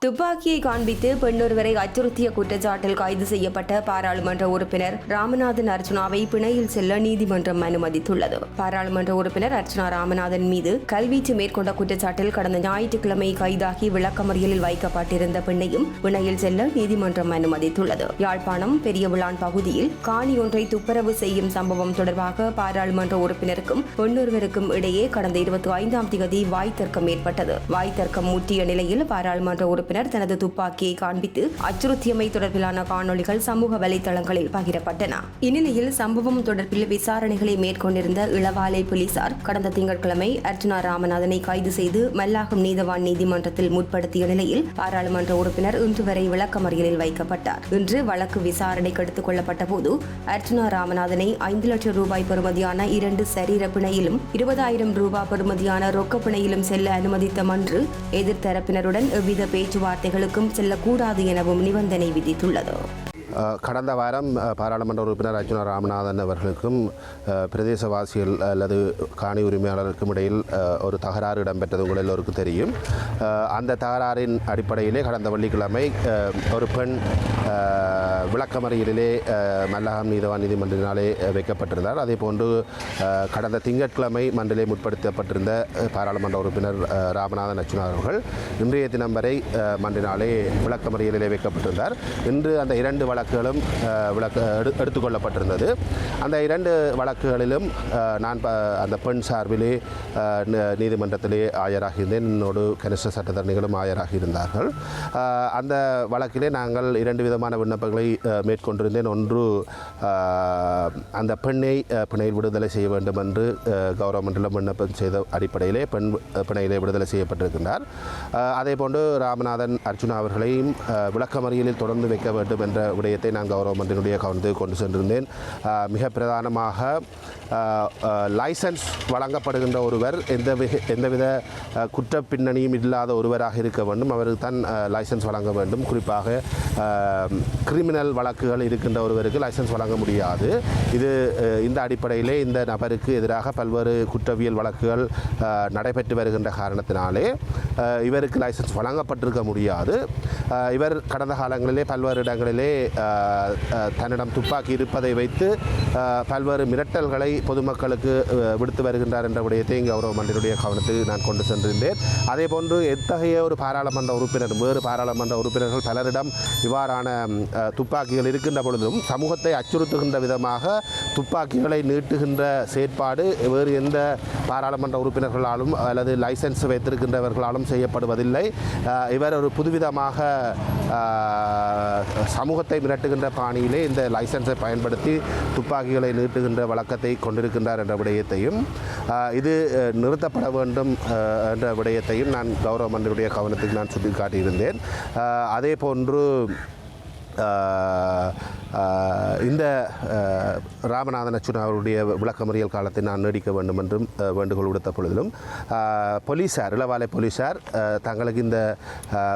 துப்பாக்கியை காண்பித்து பெண்ணொருவரை அச்சுறுத்திய குற்றச்சாட்டில் கைது செய்யப்பட்ட பாராளுமன்ற உறுப்பினர் ராமநாதன் அர்ச்சுனாவை பிணையில் செல்ல நீதிமன்றம் அனுமதித்துள்ளது. பாராளுமன்ற உறுப்பினர் அர்ச்சுனா ராமநாதன் மீது கல்வீச்சு மேற்கொண்ட குற்றச்சாட்டில் கடந்த ஞாயிற்றுக்கிழமை கைதாகி விளக்கமறியலில் வைக்கப்பட்டிருந்த பெண்ணையும் பிணையில் செல்ல நீதிமன்றம் அனுமதித்துள்ளது. யாழ்ப்பாணம் பெரிய விளான் பகுதியில் காணி ஒன்றை துப்புரவு செய்யும் சம்பவம் தொடர்பாக பாராளுமன்ற உறுப்பினருக்கும் பெண்ணொருவருக்கும் இடையே கடந்த 25ஆம் தேதி வாய்த்தர்க்கம் ஏற்பட்டது. வாய்த்தர்க்கம் முற்றிய நிலையில் பாராளுமன்ற உறுப்பினர் தனது துப்பாக்கியை காண்பித்து அச்சுறுத்தியமை தொடர்பிலான காணொலிகள் சமூக வலைதளங்களில் பகிரப்பட்டன. இந்நிலையில் சம்பவம் தொடர்பில் விசாரணைகளை மேற்கொண்டிருந்த இளவாலை போலீசார் கடந்த திங்கட்கிழமை அர்ச்சுனா ராமநாதனை கைது செய்து மல்லாகம் நீதவான் நீதிமன்றத்தில் முற்படுத்திய நிலையில் பாராளுமன்ற உறுப்பினர் இன்று வரை விளக்கமறியலில் வைக்கப்பட்டார். இன்று வழக்கு விசாரணைக்கு எடுத்துக் கொள்ளப்பட்ட போது அர்ச்சுனா ராமநாதனை 5 லட்சம் ரூபாய் பெறுமதியான 2 சரீர பிணையிலும் 20,000 ரூபாய் பெறுமதியான ரொக்க பிணையிலும் செல்ல அனுமதித்த மன்று எதிர்த்தரப்பினருடன் எவ்வித பேச்சுவார்த்தைகளுக்கும் செல்லக்கூடாது எனவும் நிபந்தனை விதித்துள்ளது. கடந்த வாரம் பாராளுமன்ற உறுப்பினர் அர்ச்சுனா ராமநாதன் அவர்களுக்கும் பிரதேசவாசிகள் அல்லது காணி உரிமையாளருக்கும் இடையில் ஒரு தகராறு இடம்பெற்றது உங்கள் எல்லோருக்கும் தெரியும். அந்த தகராறின் அடிப்படையிலே கடந்த வெள்ளிக்கிழமை ஒரு பெண் விளக்கமறியலிலே மல்லாகம் நீதவான் நீதிமன்றினாலே வைக்கப்பட்டிருந்தார். அதே போன்று கடந்த திங்கட்கிழமை மன்றிலே முற்படுத்தப்பட்டிருந்த பாராளுமன்ற உறுப்பினர் ராமநாதன் அர்ச்சுனா அவர்கள் இன்றைய தினம் வரை மன்றினாலே விளக்கமறியலிலே வைக்கப்பட்டிருந்தார். இன்று அந்த 2 வழக்குகளும் எடுத்துக்கொள்ளப்பட்டிருந்தது. அந்த 2 வழக்குகளிலும் நான் அந்த பெண் சார்பிலே நீதிமன்றத்திலே ஆஜராகியிருந்தேன். என்னோடு கனிஷ்ட சட்டத்தரணிகளும் ஆஜராகியிருந்தார்கள். அந்த வழக்கிலே நாங்கள் 2 விதமான விண்ணப்பங்களை மேற்கொண்டிருந்தேன். ஒன்று, அந்த பெண்ணை பிணையில் விடுதலை செய்ய வேண்டும் என்று கவர்மெண்டில் விண்ணப்பம் செய்த அடிப்படையிலே பெண் பிணையிலே விடுதலை செய்யப்பட்டிருக்கின்றார். அதே போன்று ராமநாதன் அர்ச்சுனா அவர்களையும் விளக்கமறியலில் தொடர்ந்து வைக்க வேண்டும் என்ற விடயத்தை நான் கவர்மெண்டினுடைய கவனத்துக்கு கொண்டு சென்றிருந்தேன். மிக பிரதானமாக லைசன்ஸ் வழங்கப்படுகின்ற ஒருவர் எந்தவித குற்ற பின்னணியும் இல்லாத ஒருவராக இருக்க வேண்டும். அவருக்கு தான் லைசன்ஸ் வழங்க வேண்டும். குறிப்பாக கிரிமினல் வழக்குகள் இருக்கின்ற ஒருவருக்கு லைசன்ஸ் வழங்க முடியாது. இந்த அடிப்படையிலே இந்த நபருக்கு எதிராக பல்வேறு குற்றவியல் வழக்குகள் நடைபெற்று வருகின்ற காரணத்தினாலே இவருக்கு லைசன்ஸ் வழங்கப்பட்டிருக்க முடியாது. இவர் கடந்த காலங்களிலே பல்வேறு இடங்களிலே தன்னிடம் துப்பாக்கி இருப்பதை வைத்து பல்வேறு மிரட்டல்களை பொதுமக்களுக்கு விடுத்து வருகின்றார் என்ற விடயத்தை கவர்மெண்டினுடைய கவனத்தில் நான் கொண்டு சென்றிருந்தேன். அதே போன்று எத்தகைய ஒரு பாராளுமன்ற உறுப்பினர் வேறு பாராளுமன்ற உறுப்பினர்கள் பலரிடம் இவ்வாறான துப்பாக்கிகள் இருக்கின்ற பொழுதும் சமூகத்தை அச்சுறுத்துகின்ற விதமாக துப்பாக்கிகளை நீட்டுகின்ற செயற்பாடு வேறு எந்த பாராளுமன்ற உறுப்பினர்களாலும் அல்லது லைசன்ஸ் வைத்திருக்கின்றவர்களாலும் செய்யப்படுவதில்லை. இவர் ஒரு புதுவிதமாக சமூகத்தை மிரட்டுகின்ற பாணியிலே இந்த லைசன்ஸை பயன்படுத்தி துப்பாக்கிகளை நீட்டுகின்ற வழக்கத்தை கொண்டிருக்கின்றார் என்ற விடயத்தையும் இது நிறுத்தப்பட வேண்டும் என்ற விடயத்தையும் நான் கவர்மெண்டினுடைய கவனத்துக்கு நான் சுட்டிக்காட்டியிருந்தேன். அதே போன்று இந்த ராமநாதன் அர்ச்சுனா அவருடைய விளக்கமறியல் காலத்தை நான் நீடிக்க வேண்டும் என்றும் வேண்டுகோள் விடுத்த பொழுதிலும் போலீசார் இளவாலை போலீசார் தங்களுக்கு இந்த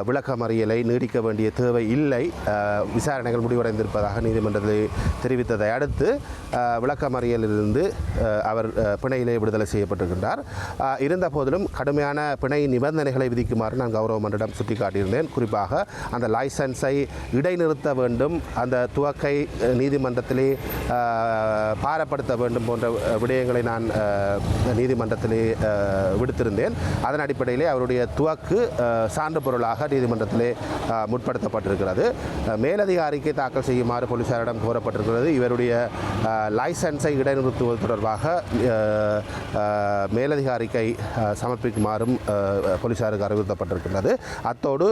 விளக்கமறியலை நீடிக்க வேண்டிய தேவை இல்லை, விசாரணைகள் முடிவடைந்திருப்பதாக நீதிமன்றத்தில் தெரிவித்ததை அடுத்து விளக்கமறியலிலிருந்து அவர் பிணையிலே விடுதலை செய்யப்பட்டிருக்கின்றார். இருந்த போதிலும் கடுமையான பிணை நிபந்தனைகளை விதிக்குமாறு நான் கவர்மெண்டிடம் சுட்டிக்காட்டியிருந்தேன். குறிப்பாக அந்த லைசன்ஸை இடைநிறுத்த வேண்டும், அந்த துவக்கை நீதிமன்றத்திலே பாரப்படுத்த வேண்டும் போன்ற விடயங்களை நான் நீதிமன்றத்திலே விடுத்திருந்தேன். அதன் அடிப்படையிலே அவருடைய துவக்கு சான்று பொருளாக நீதிமன்றத்திலே முற்படுத்தப்பட்டிருக்கிறது. மேலதிகாரிக்கு தாக்கல் செய்யுமாறு போலீசாரிடம் கோரப்பட்டிருக்கிறது. இவருடைய லைசன்ஸை இடைநிறுத்துவது தொடர்பாக மேலதிகாரிக்கை சமர்ப்பிக்குமாறும் போலீசாருக்கு அறிவுறுத்தப்பட்டிருக்கின்றது. அத்தோடு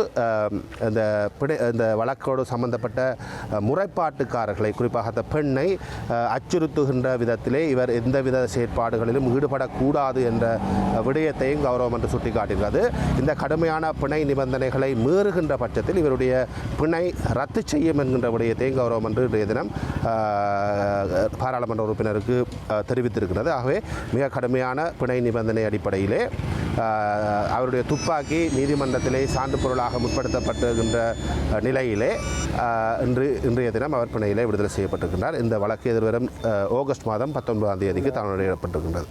இந்த வழக்கோடு சம்பந்தப்பட்ட முறைப்பாட்டுக்காரர்களை குறிப்பாக அந்த பெண்ணை அச்சுறுத்துகின்ற விதத்திலே இவர் எந்தவித செயற்பாடுகளிலும் ஈடுபடக்கூடாது என்ற விடயத்தையும் கவர்மெண்ட் சுட்டிக்காட்டுகிறது. இந்த கடுமையான பிணை நிபந்தனைகளை மீறுகின்ற பட்சத்தில் இவருடைய பிணை ரத்து செய்யும் என்கின்ற விடயத்தையும் கவர்மெண்ட் இன்றைய தினம் பாராளுமன்ற உறுப்பினருக்கு தெரிவித்திருக்கிறது. ஆகவே மிக கடுமையான பிணை நிபந்தனை அடிப்படையிலே அவருடைய துப்பாக்கி நீதிமன்றத்திலே சான்று பொருளாக முற்படுத்தப்பட்டிருக்கின்ற நிலையிலே இன்றைய தினம் அவர் பிணையிலே விடுதலை செய்யப்பட்டிருக்கின்றார். இந்த வழக்கு எதிர்வரும் ஆகஸ்ட் மாதம் 19ஆம் தேதிக்கு தவணையிடப்பட்டிருக்கின்றது.